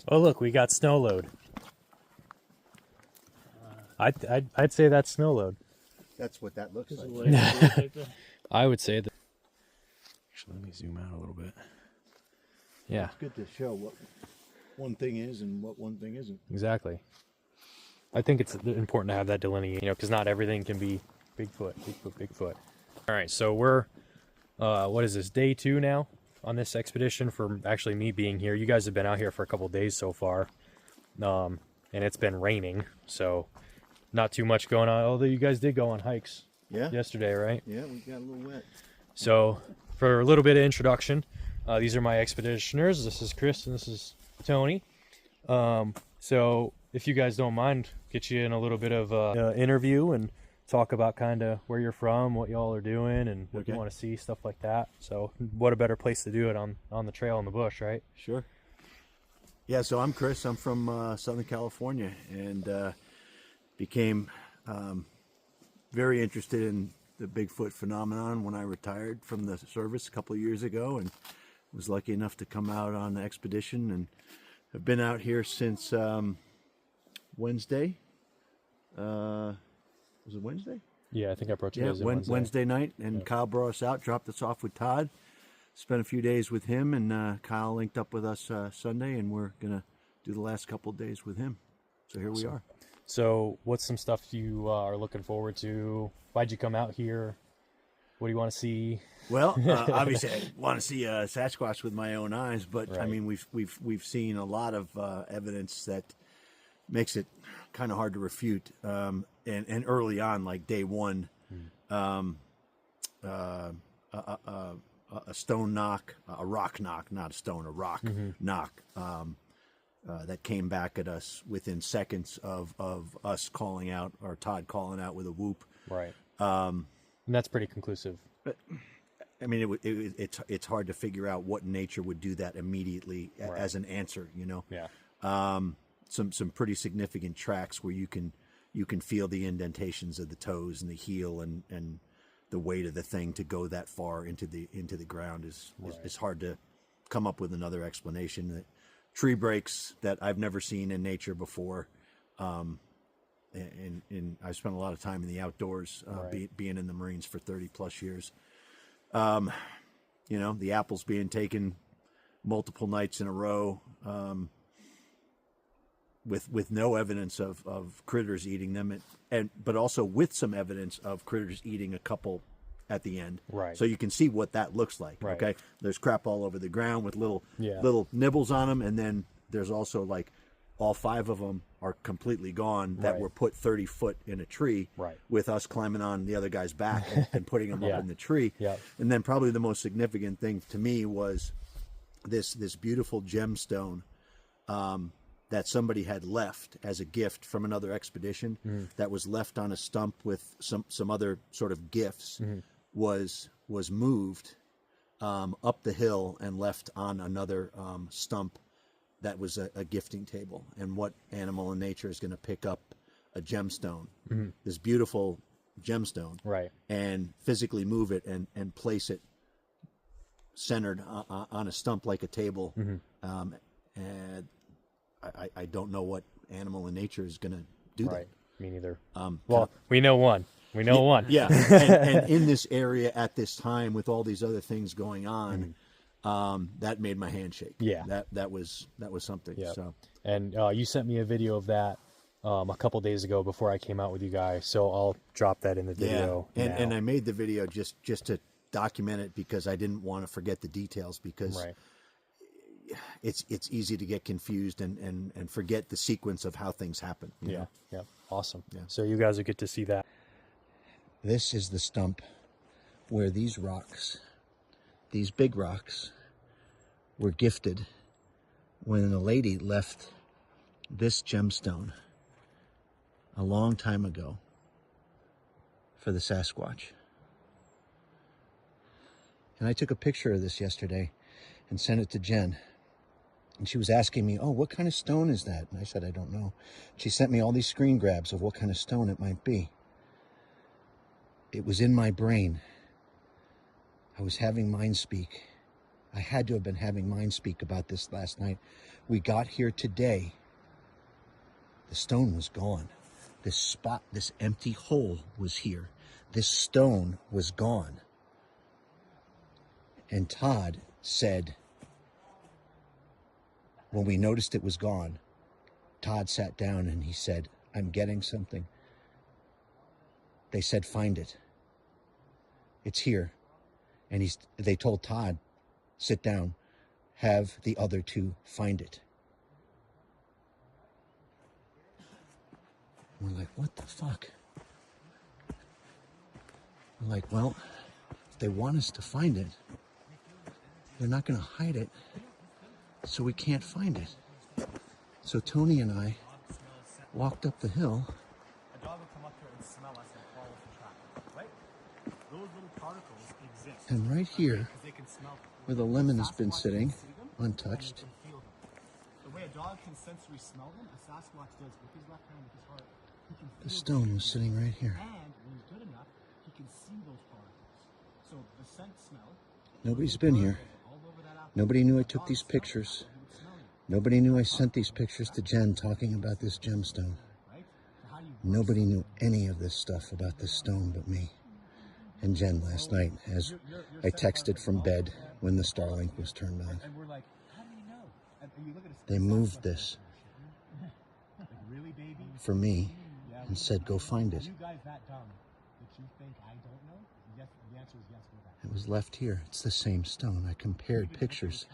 Oh, look, we got snow load. I'd say that's snow load. That's what that looks like. I would say that. Actually, let me zoom out a little bit. Yeah, It's good to show what one thing is and what one thing isn't. exactly. I think it's important to have that delineation, you know, because not everything can be Bigfoot, Bigfoot, Bigfoot. All right, so we're, what is this, day 2 now on this expedition for actually me being here. You guys have been out here for a couple of days so far, and it's been raining, so not too much going on, although you guys did go on hikes yesterday, right? Yeah, we got a little wet. So for a little bit of introduction, these are my expeditioners. This is Chris and this is Tony. So if you guys don't mind, get you in a little bit of interview and talk about kind of where you're from, what y'all are doing, and what you want to see, stuff like that. So what a better place to do it on the trail in the bush, right? Sure. Yeah, so I'm Chris. I'm from Southern California, and became very interested in the Bigfoot phenomenon when I retired from the service a couple of years ago, and was lucky enough to come out on the expedition, and have been out here since Wednesday. Was it Wednesday? Yeah, I think I approached you guys Wednesday night, and Kyle brought us out, dropped us off with Todd. Spent a few days with him, and Kyle linked up with us Sunday, and we're gonna do the last couple of days with him. So here we are. So what's some stuff you are looking forward to? Why'd you come out here? What do you want to see? Well, obviously I want to see Sasquatch with my own eyes, but right. I mean we've seen a lot of evidence that makes it kind of hard to refute. And early on, like day 1, a stone knock, a rock knock, not a stone, a rock knock. That came back at us within seconds of us calling out, or Todd calling out with a whoop. Right. And that's pretty conclusive. But, I mean, it's hard to figure out what nature would do that immediately as an answer, you know? Yeah. Some pretty significant tracks where you can feel the indentations of the toes and the heel, and the weight of the thing to go that far into the ground is hard to come up with another explanation. That tree breaks that I've never seen in nature before. And I've spent a lot of time in the outdoors, being in the Marines for 30 plus years. You know, the apples being taken multiple nights in a row, with no evidence of critters eating them, but also with some evidence of critters eating a couple at the end. Right. So you can see what that looks like. Right. Okay. There's crap all over the ground with little nibbles on them, and then there's also like all 5 of them are completely gone that were put 30 foot in a tree with us climbing on the other guy's back and putting them up in the tree. And then probably the most significant thing to me was this beautiful gemstone that somebody had left as a gift from another expedition that was left on a stump with some other sort of gifts, was moved up the hill and left on another stump that was a gifting table. And what animal in nature is going to pick up a gemstone, this beautiful gemstone, and physically move it and place it centered on a stump like a table? And I don't know what animal in nature is going to do that. Me neither. Well, we know one. We know one. Yeah. And in this area at this time, with all these other things going on, that made my hand shake. Yeah. That was something. Yeah. So. And you sent me a video of that a couple days ago before I came out with you guys, so I'll drop that in the video. Yeah. And I made the video just to document it, because I didn't want to forget the details, because it's easy to get confused and forget the sequence of how things happen. You know? Yeah. Awesome. Yeah. So you guys will get to see that. This is the stump where these rocks, these big rocks, were gifted when a lady left this gemstone a long time ago for the Sasquatch. And I took a picture of this yesterday and sent it to Jen. And she was asking me, oh, what kind of stone is that? And I said, I don't know. She sent me all these screen grabs of what kind of stone it might be. It was in my brain. I was having mind speak. I had to have been having mind speak about this last night. We got here today. The stone was gone. This spot, this empty hole was here. This stone was gone. And Todd said, when we noticed it was gone, Todd sat down and he said, I'm getting something. They said, find it. It's here. And they told Todd, sit down, have the other two find it. We're like, what the fuck? We're like, well, if they want us to find it, they're not going to hide it, so we can't find it. So Tony and I walked up the hill. A dog will come up here and smell us and follow the track, right? Those little particles exist. And right here, where the lemon has been sitting, untouched. The way a dog can sensory smell them, a Sasquatch does with his left hand, with his heart. The stone was sitting right here. And when he's good enough, he can see those particles. So the scent smell. Nobody's been here. Nobody knew I took these pictures. Nobody knew I sent these pictures to Jen talking about this gemstone. Nobody knew any of this stuff about this stone but me and Jen last night as I texted from bed when the Starlink was turned on. They moved this for me and said, go find it. It was left here. It's the same stone. I compared pictures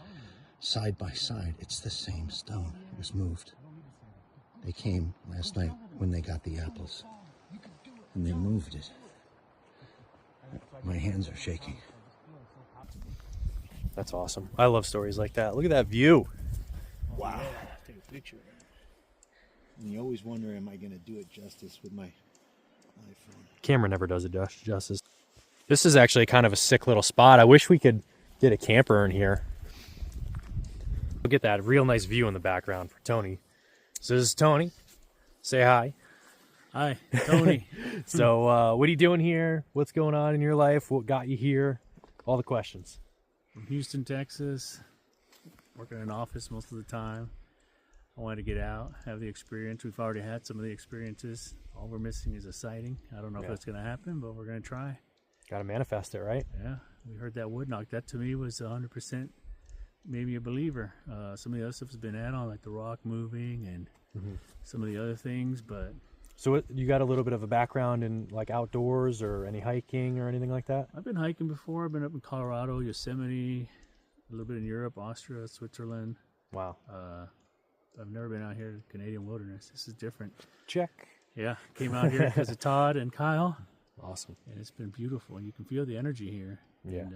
side by side. It's the same stone. It was moved. They came last night when they got the apples, and they moved it. My hands are shaking. That's awesome. I love stories like that. Look at that view. Wow. Take a picture. And you always wonder, am I going to do it justice with my iPhone? Camera never does it justice. This is actually kind of a sick little spot. I wish we could get a camper in here. We'll get that real nice view in the background for Tony. So this is Tony. Say hi. Hi, Tony. So what are you doing here? What's going on in your life? What got you here? All the questions. From Houston, Texas. Working in an office most of the time. I wanted to get out, have the experience. We've already had some of the experiences. All we're missing is a sighting. I don't know if that's going to happen, but we're going to try. Got to manifest it, right? Yeah, we heard that wood knock. That to me was 100% maybe a believer. Some of the other stuff has been add-on, like the rock moving and some of the other things, but... So you got a little bit of a background in like outdoors or any hiking or anything like that? I've been hiking before. I've been up in Colorado, Yosemite, a little bit in Europe, Austria, Switzerland. Wow. I've never been out here in the Canadian wilderness. This is different. Check. Yeah, came out here because of Todd and Kyle. Awesome. And it's been beautiful. You can feel the energy here. Yeah. And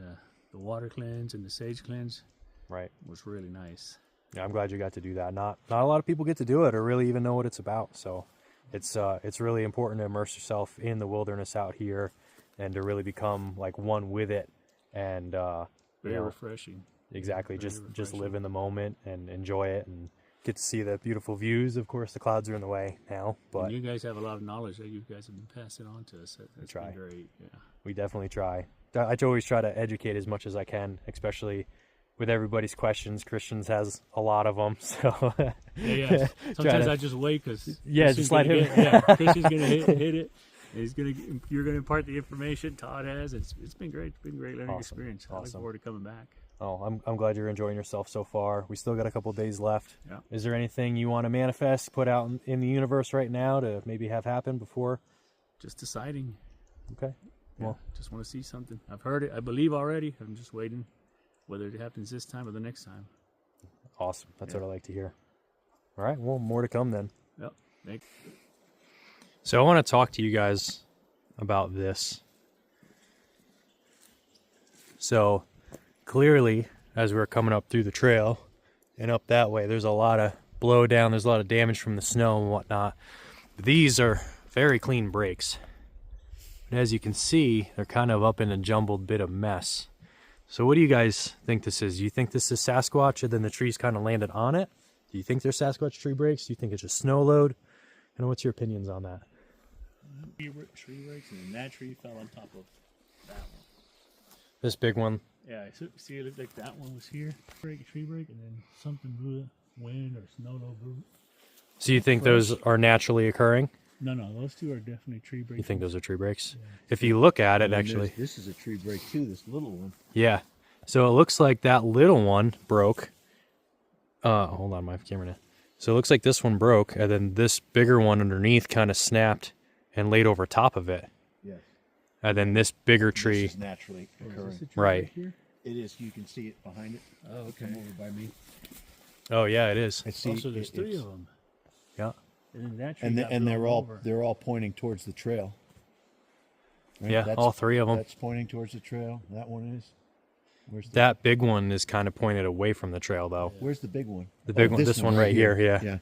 the water cleanse and the sage cleanse. Right. Was really nice. Yeah, I'm glad you got to do that. Not a lot of people get to do it or really even know what it's about. So it's really important to immerse yourself in the wilderness out here and to really become like one with it and very refreshing. Exactly. Just live in the moment and enjoy it and get to see the beautiful views. Of course, the clouds are in the way now, but and you guys have a lot of knowledge that you guys have been passing on to us. That's been great. Yeah. We definitely try. I always try to educate as much as I can, especially with everybody's questions. Christians has a lot of them, so yeah. Sometimes I just wait because just let him. Christian's gonna hit it. You're gonna impart the information. Todd has. It's been great. It's been a great learning experience. I look forward to coming back. Oh, I'm glad you're enjoying yourself so far. We still got a couple days left. Yeah. Is there anything you want to manifest, put out in the universe right now to maybe have happen before? Just deciding. Okay. Yeah, well, just want to see something. I've heard it. I believe already. I'm just waiting whether it happens this time or the next time. Awesome. That's what I like to hear. All right. Well, more to come then. Yep. Thanks. So I want to talk to you guys about this. So clearly, as we're coming up through the trail and up that way, there's a lot of blowdown. There's a lot of damage from the snow and whatnot. But these are very clean breaks. And as you can see, they're kind of up in a jumbled bit of mess. So what do you guys think this is? Do you think this is Sasquatch and then the trees kind of landed on it? Do you think they're Sasquatch tree breaks? Do you think it's just snow load? And what's your opinions on that? Tree breaks and then that tree fell on top of that one. This big one? Yeah, see, it looked like that one was here, tree break, and then something blew it, wind or snow blew it. So you think those are naturally occurring? No, those two are definitely tree breaks. You think those are tree breaks? Yeah. If you look at it, actually. This is a tree break too, this little one. Yeah. So it looks like that little one broke. Hold on, my camera now. So it looks like this one broke, and then this bigger one underneath kind of snapped and laid over top of it. Yes. And then this bigger tree. This is naturally occurring. Right. It is. You can see it behind it. Oh, okay. Come over by me. Oh yeah, it is. I see. So there's three of them. Yeah. And then that tree got and blown they're all pointing towards the trail. Right? Yeah, all three of them. That's pointing towards the trail. That one is. Where's that big one is kind of pointed away from the trail, though. Where's the big one? The big one. This one right here. Yeah. Yeah.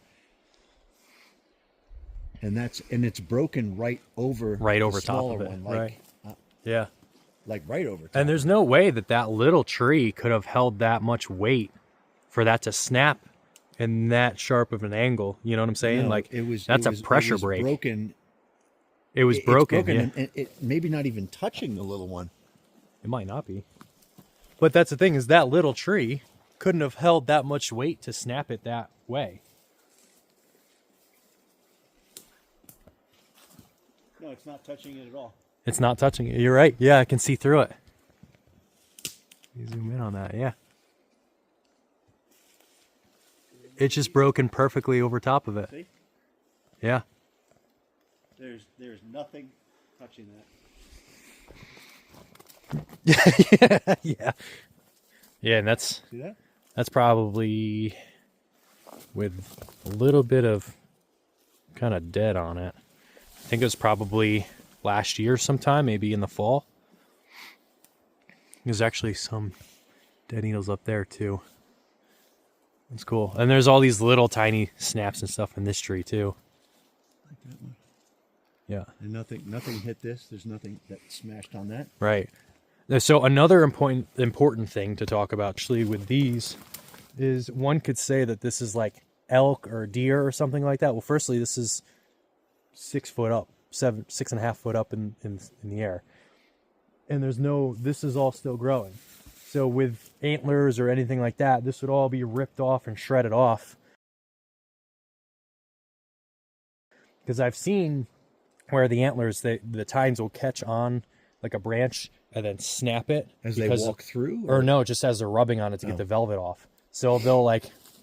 And it's broken right over the top of it. One, right. Yeah. Like right over top. And there's no way that little tree could have held that much weight for that to snap in that sharp of an angle. You know what I'm saying? No, like that's a pressure break. Broken. It was broken. It's broken, yeah. and it maybe not even touching the little one. It might not be. But that's the thing, is that little tree couldn't have held that much weight to snap it that way. No, it's not touching it at all. It's not touching it. You're right. Yeah, I can see through it. You zoom in on that, yeah. It's just broken perfectly over top of it. See? Yeah. There's nothing touching yeah, that. yeah. Yeah, and that's See that? That's probably with a little bit of kind of dead on it. I think it was probably last year sometime, maybe in the fall. There's actually some dead needles up there too. That's cool. And there's all these little tiny snaps and stuff in this tree too. Like that one. Yeah. And nothing hit this. There's nothing that smashed on that. Right. So another important thing to talk about actually with these is one could say that this is like elk or deer or something like that. Well, firstly, this is 6 foot up, 6.5 foot up in the air. And this is all still growing. So with antlers or anything like that, this would all be ripped off and shredded off. Because I've seen where the antlers, the tines will catch on like a branch and then snap it. As they walk through? Or no, just as they're rubbing on it to get the velvet off. So they'll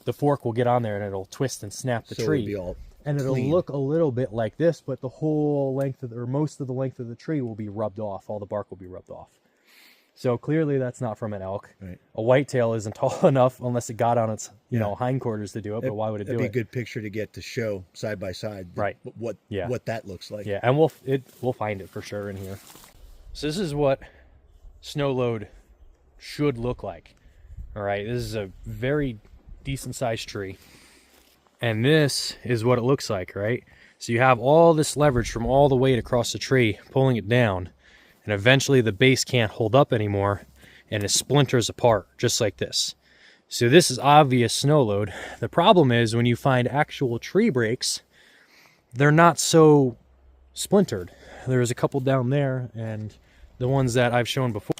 the fork will get on there and it'll twist and snap the tree. It'll be all and it'll clean. Look a little bit like this, but the whole length or most of the length of the tree will be rubbed off. All the bark will be rubbed off. So clearly that's not from an elk. Right. A whitetail isn't tall enough unless it got on its hindquarters to do it. But why would it do it? It'd be a good picture to get to show side by side. Right. What that looks like. Yeah, and we'll find it for sure in here. So this is what snow load should look like. All right, this is a very decent sized tree. And this is what it looks like, right? So you have all this leverage from all the weight across the tree, pulling it down. And eventually the base can't hold up anymore and it splinters apart just like this. So this is obvious snow load. The problem is when you find actual tree breaks, they're not so splintered. There's a couple down there, and the ones that I've shown before,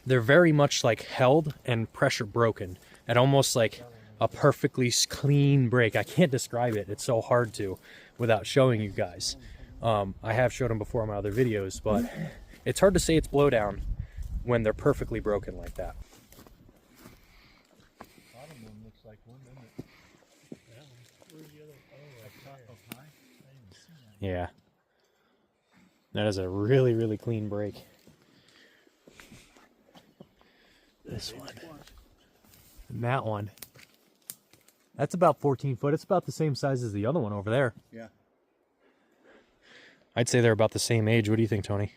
they're very much like held and pressure broken at almost like a perfectly clean break. I can't describe it. It's so hard to without showing you guys. I have showed them before in my other videos, but it's hard to say it's blowdown when they're perfectly broken like that. Bottom one looks like one, doesn't it? Where's the other? Oh, up high? I didn't see that. Yeah. That is a really, really clean break. This one. And that one. That's about 14 foot. It's about the same size as the other one over there. Yeah. I'd say they're about the same age. What do you think, Tony?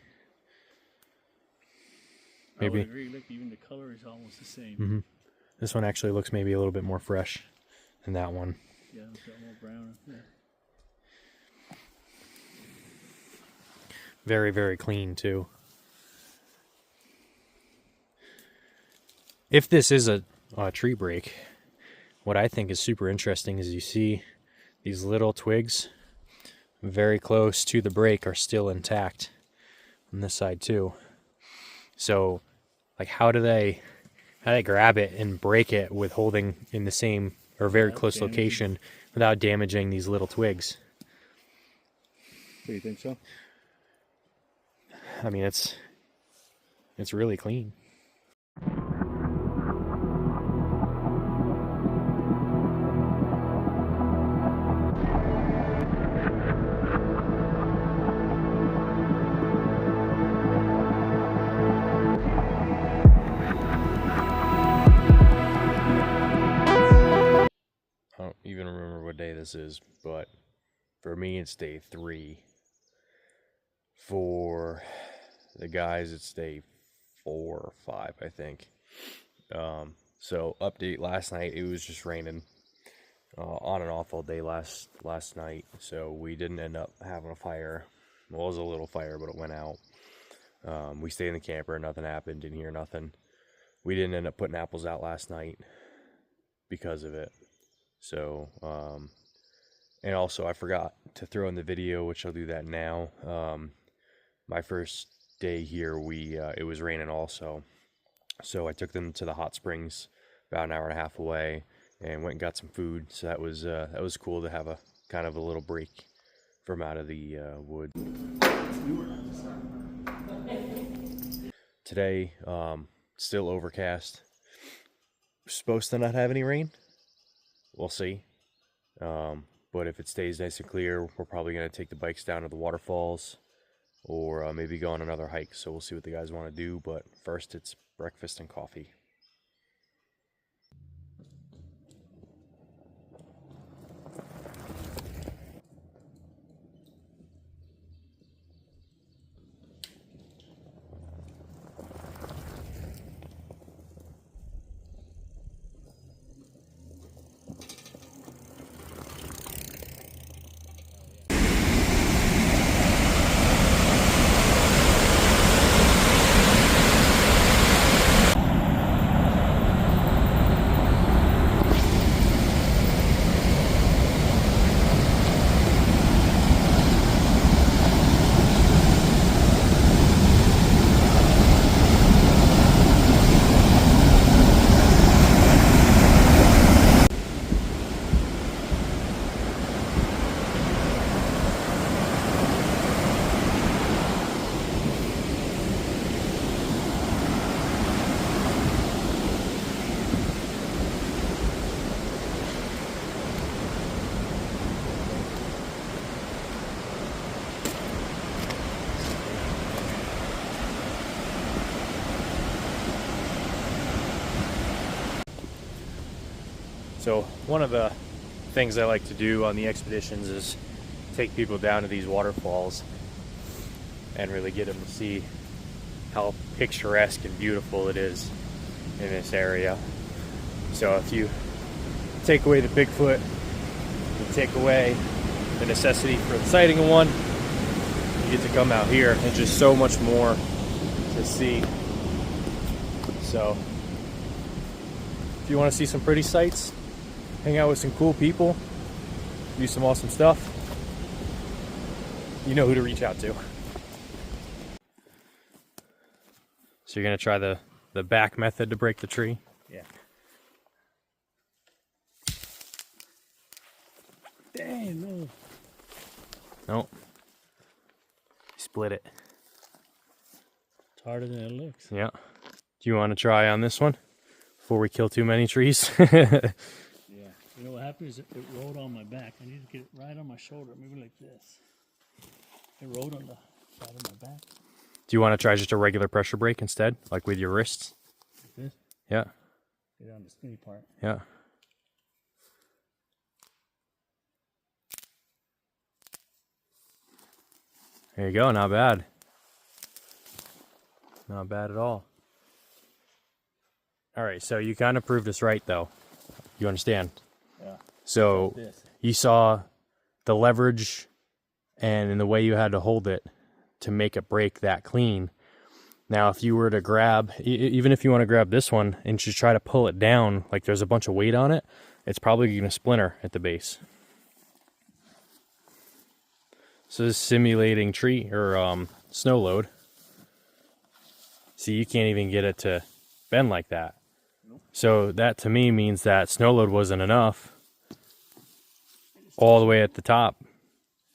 Maybe. I would agree. Look, even the color is almost the same. Mm-hmm. This one actually looks maybe a little bit more fresh than that one. Yeah, it's got more brown. Yeah. Very, very clean too. If this is a tree break, what I think is super interesting is you see these little twigs very close to the break are still intact on this side too. So like how do they how they grab it and break it with holding in the same or very close location without damaging these little twigs. Do you think so? I mean, it's really clean. I don't even remember what day this is, but for me it's day 3. For the guys it's day 4 or 5, I think. So update, last night it was just raining on and off all day last night, so we didn't end up having a fire. Well, it was a little fire, but it went out. We stayed in the camper, nothing happened, didn't hear nothing. We didn't end up putting apples out last night because of it. So, and also I forgot to throw in the video, which I'll do that now. My first day here, it was raining also. So I took them to the hot springs about an hour and a half away and went and got some food. So that was cool to have a kind of a little break from out of the woods. Today, still overcast. Supposed to not have any rain. We'll see. But if it stays nice and clear, we're probably going to take the bikes down to the waterfalls or maybe go on another hike. So we'll see what the guys want to do. But first, it's breakfast and coffee. So one of the things I like to do on the expeditions is take people down to these waterfalls and really get them to see how picturesque and beautiful it is in this area. So if you take away the Bigfoot, you take away the necessity for the sighting of one, you get to come out here and just so much more to see. So if you want to see some pretty sights, hang out with some cool people, do some awesome stuff, you know who to reach out to. So you're going to try the back method to break the tree? Yeah. Dang, no. Nope. Split it. It's harder than it looks. Yeah. Do you want to try on this one before we kill too many trees? Yeah. You know what happened is it rolled on my back. I need to get it right on my shoulder, maybe like this. It rolled on the side of my back. Do you want to try just a regular pressure break instead, like with your wrists? Like this? Yeah. Get on the skinny part. Yeah. There you go, not bad. Not bad at all. All right, so you kind of proved us right, though. You understand? Yeah. So you saw the leverage and in the way you had to hold it to make it break that clean. Now, if you were to grab, even if you want to grab this one and just try to pull it down, like there's a bunch of weight on it, it's probably going to splinter at the base. So this is simulating tree or snow load. See, you can't even get it to bend like that. So that to me means that snow load wasn't enough all the way at the top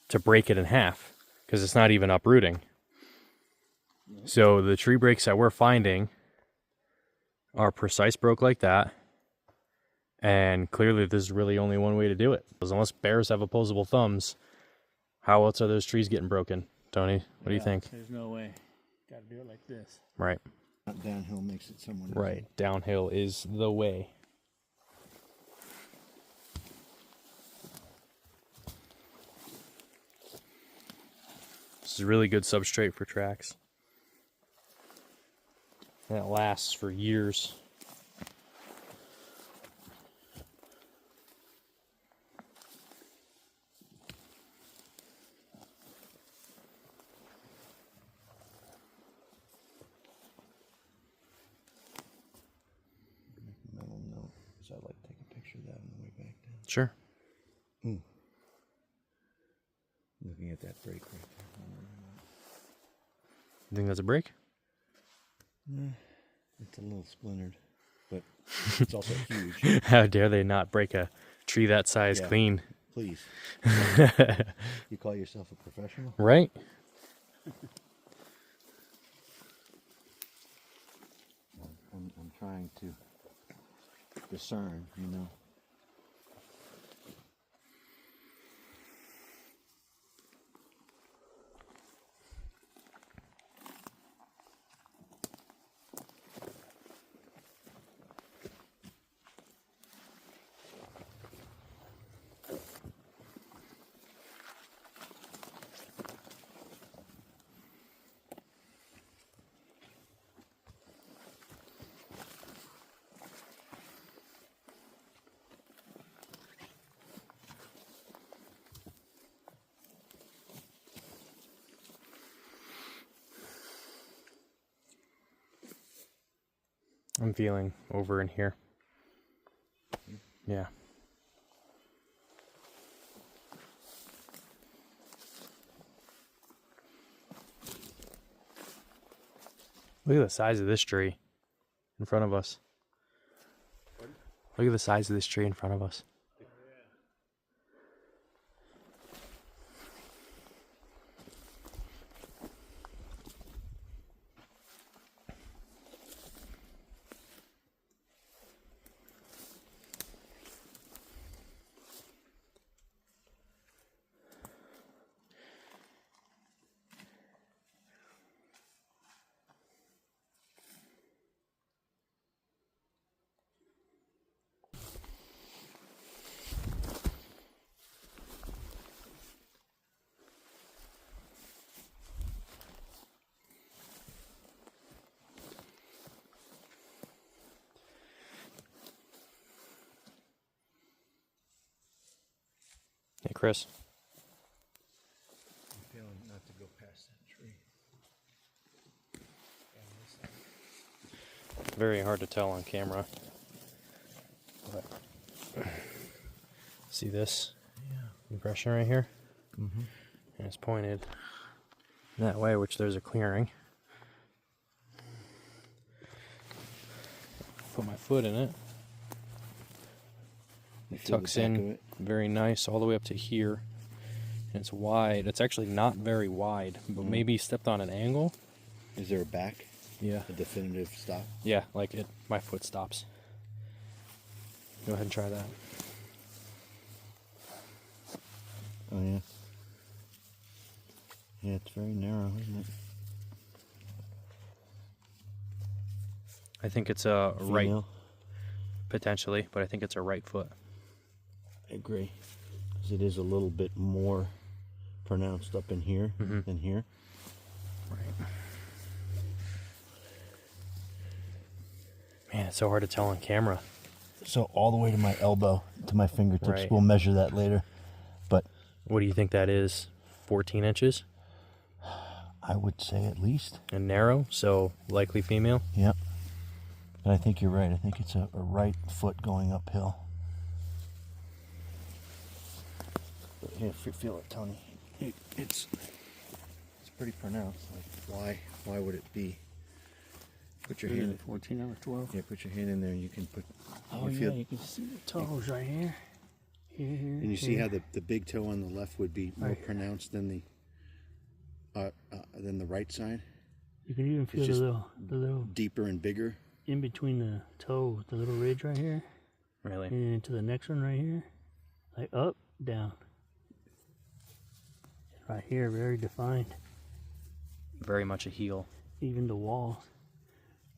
to break it in half, because it's not even uprooting. So the tree breaks that we're finding are precise broke like that. And clearly there's really only one way to do it. Because unless bears have opposable thumbs, how else are those trees getting broken? Tony, what do you think? There's no way. Got to do it like this. Right. Not downhill makes it someone. Right. Downhill is the way. This is really good substrate for tracks. And it lasts for years. Mental note, so I'd like to take a picture of that on the way back down. Sure. Looking at that break right there. You think that's a break? It's a little splintered, but it's also huge. How dare they not break a tree that size clean? Please. You call yourself a professional? Right? I'm trying to discern, you know. I'm feeling over in here. Yeah. Look at the size of this tree in front of us. Look at the size of this tree in front of us. Hey, Chris. I'm feeling not to go past that tree. Very hard to tell on camera. But see this impression right here? Mm-hmm. And it's pointed that way, which there's a clearing. Put my foot in it. It tucks in very nice all the way up to here. And it's wide. It's actually not very wide, but maybe stepped on an angle. Is there a back? Yeah. A definitive stop? Yeah, like it. My foot stops. Go ahead and try that. Oh, yeah. Yeah, it's very narrow, isn't it? I think it's a right, Female? potentially, but I think it's a right foot. I agree. Because it is a little bit more pronounced up in here than here. Right. Man, it's so hard to tell on camera. So all the way to my elbow, to my fingertips. Right. We'll measure that later. But What do you think that is? 14 inches? I would say at least. And narrow, so likely female? Yep. But I think you're right. I think it's a right foot going uphill. But here, feel it, Tony. It's pretty pronounced. Like, why would it be Put your hand. 14 out of 12. Yeah, put your hand in there, and you can put. Oh yeah, you can see the toes right here. Here, And you see how the big toe on the left would be more pronounced than the right side. You can even feel the little deeper and bigger in between the toe, the little ridge right here. Really? And into the next one right here, like up, down. Right here, very defined. Very much a heel. Even the walls.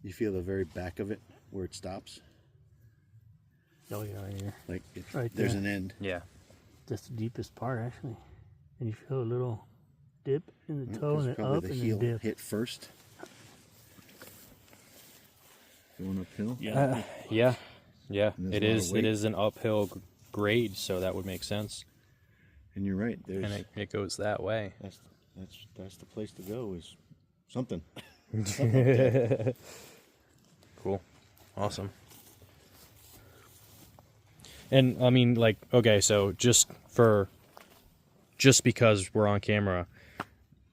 You feel the very back of it where it stops. Oh yeah, right here. Like right there's there. an end. Yeah. That's the deepest part actually. And you feel a little dip in the toe Because and then probably up the and heel then dip. hit first. Going uphill. Yeah. Yeah. Yeah. And It there's a lot is. of It weight. is an uphill grade, so that would make sense. And you're right. There's And it goes that way. that's the place to go. Is something. Cool. Awesome. And I mean, like, okay, so just because we're on camera,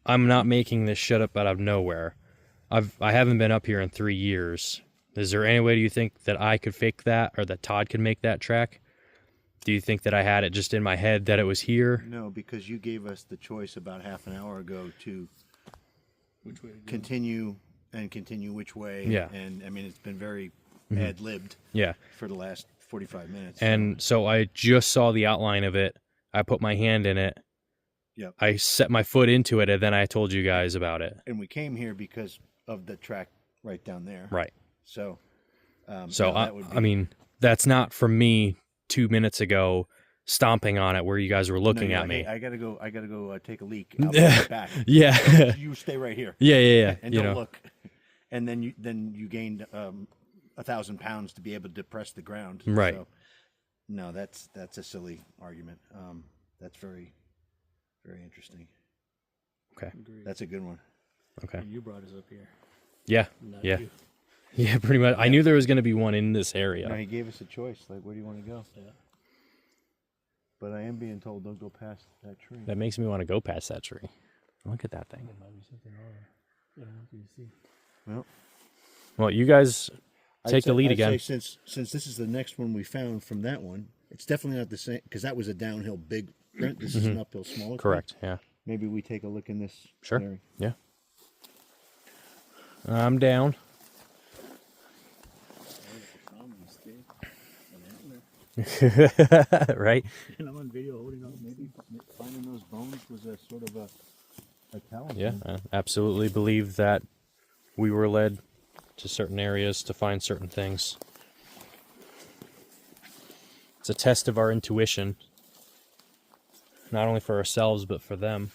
I'm not making this shit up out of nowhere. I haven't been up here in 3 years. Is there any way do you think that I could fake that, or that Todd could make that track? Do you think that I had it just in my head that it was here? No, because you gave us the choice about half an hour ago to continue which way. Yeah. And I mean, it's been very ad-libbed Yeah. for the last 45 minutes. And so I just saw the outline of it. I put my hand in it. Yep. I set my foot into it, and then I told you guys about it. And we came here because of the track right down there. Right. So, So, that would be, I mean, that's not from me 2 minutes ago stomping on it where you guys were looking no, at me. Hey, I gotta go take a leak. I'll be right back. Yeah. You stay right here. Yeah. And you don't know. look. And then you gained 1,000 pounds to be able to depress the ground. Right. So, no, that's a silly argument. That's very, very interesting. Okay. That's a good one. Okay. You brought us up here. Yeah. Not Yeah. you. Yeah, pretty much. I knew there was going to be one in this area. No, he gave us a choice. Like, where do you want to go? Yeah. But I am being told don't go past that tree. That makes me want to go past that tree. Look at that thing. There might be something over. Yeah, what do you see? Well, Well, you guys take the lead I'd again. say since this is the next one we found from that one, it's definitely not the same because that was a downhill big print. This is an uphill smaller print. Correct. Yeah. Maybe we take a look in this. Sure. area. Yeah. I'm down. Right? And I'm on video holding on. Maybe finding those bones was a sort of a talent. Yeah, I absolutely believe that we were led to certain areas to find certain things. It's a test of our intuition, not only for ourselves, but for them.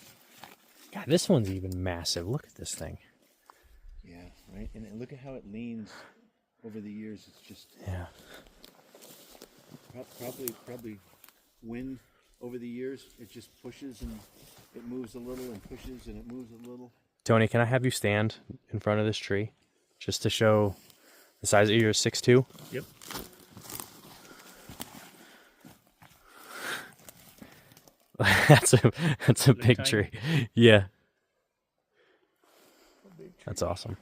God, this one's even massive. Look at this thing. Yeah, right. And look at how it leans over the years. It's just Yeah. probably wind over the years. It just pushes and it moves a little and pushes and it moves a little. Tony, can I have you stand in front of this tree just to show the size of your 6'2"? Yep. That's a big tiny? tree. Yeah. That's awesome.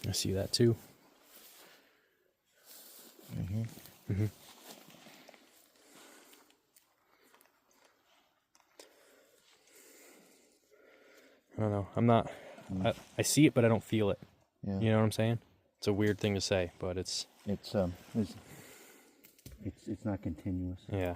I see that too. Mm-hmm. I don't know. I'm not. I see it, but I don't feel it. Yeah. You know what I'm saying? It's a weird thing to say, but it's It's not continuous. yeah.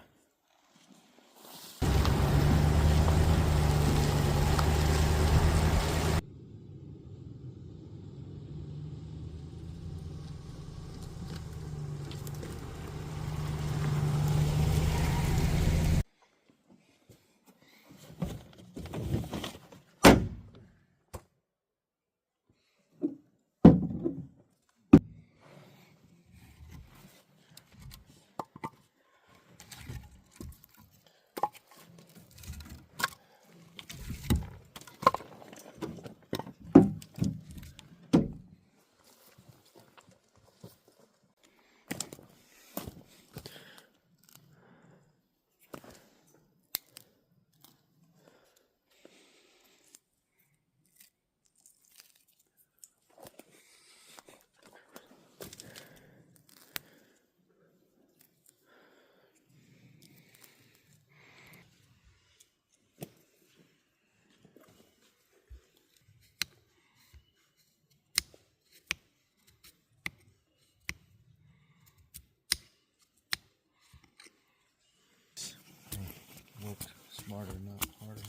harder, not harder.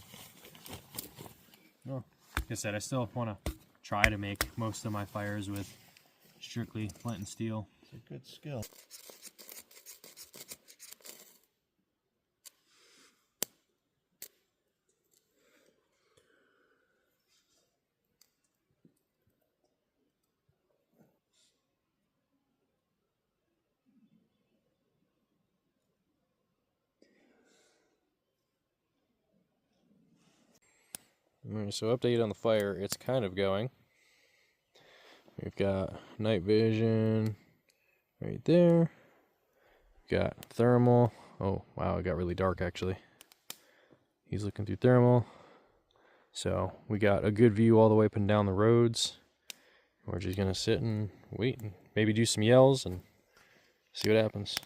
Well, like I said, I still want to try to make most of my fires with strictly flint and steel. It's a good skill. Alright, so update on the fire, it's kind of going. We've got night vision right there. Got thermal. Oh, wow, it got really dark actually. He's looking through thermal. So we got a good view all the way up and down the roads. We're just gonna sit and wait and maybe do some yells and see what happens.